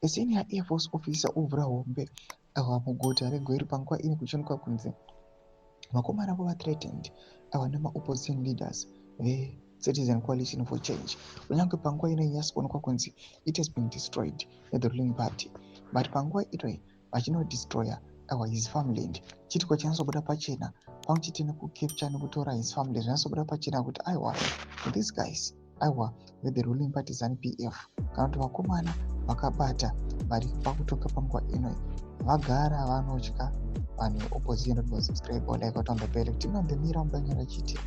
A senior Air Force officer ovhura hombe muguta reGweru panguva ine kuchionekwa kunzi vakomana vova threatened nema-opposition leaders ve-Citizen Coalition for Change. Kunyange panguva ino nyasi kuonekwa kunzi it has been destroyed at the ruling party, but panguva ino vachinodestroya his farmland. Chitiko chinozobuda pachena pamwe chete nekukepcha nekutora his family zvinozobuda pachena kuti these guys the ruling party ZANU-PF kana kuti vakomana vakabata vari pakutonga panguva ino vagara vanotya vanhu veopposition kuti vosubscribe like what on the bell kuti inondemira mubanyara chiti.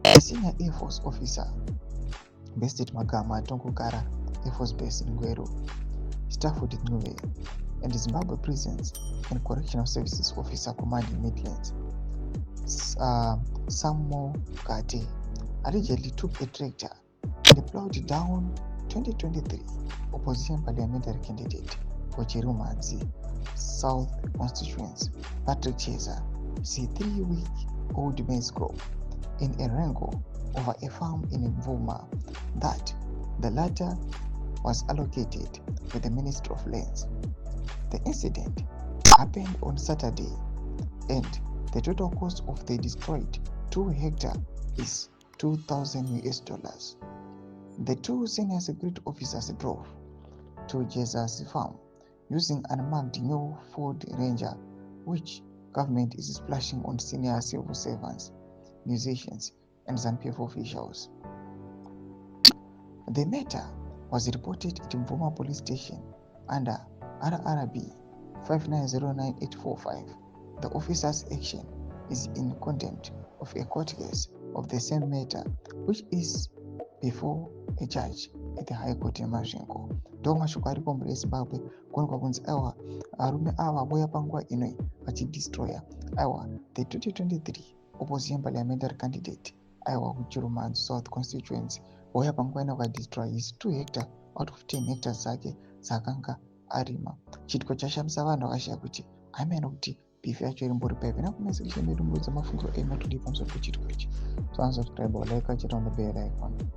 A senior Air Force officer Bested Magama Tongogara Air Force Base in Gweru, Stafford Nuve, and Zimbabwe Prisons and Correctional Services Officer commanding Midlands, Samo Kate, allegedly took a tractor and plowed down 2023 opposition parliamentary candidate for Cherumanzi South constituency, Patrick Cheza, see 3-week-old maize crop in a wrangle over a farm in Mvuma that the latter was allocated to the Ministry of Lands. The incident happened on Saturday, and the total cost of the destroyed 2 hectares is $2,000. The two senior security officers drove to Cheza's farm using unmarked new Ford Ranger, which government is splashing on senior civil servants, musicians, and ZANU-PF officials. The matter was reported at Mvuma Police Station under RRB 5909845. The officer's action is in contempt of a court case of the same matter, which is before a judge at the High Court in Masvingo. Ndomashoko aripo muri eZimbabwe kuonekwa kunzi varume ava vauya panguva ino vachidestroya the 2023 opposition parliamentary candidate kuCherumanzi South constituency vauya panguva ino vakadestroy his 2 hectares out of 10 hectares dzake dzaakanga arima. Chitiko chashamisa vanhu vakashaya kuti haimene kuti beef yacho irimbori paipi. Nakumesa kisha medu mbudza mafungiro ema tudi pamusoro pechitiko ichi. So unsubscribe or like cheta on the bell icon.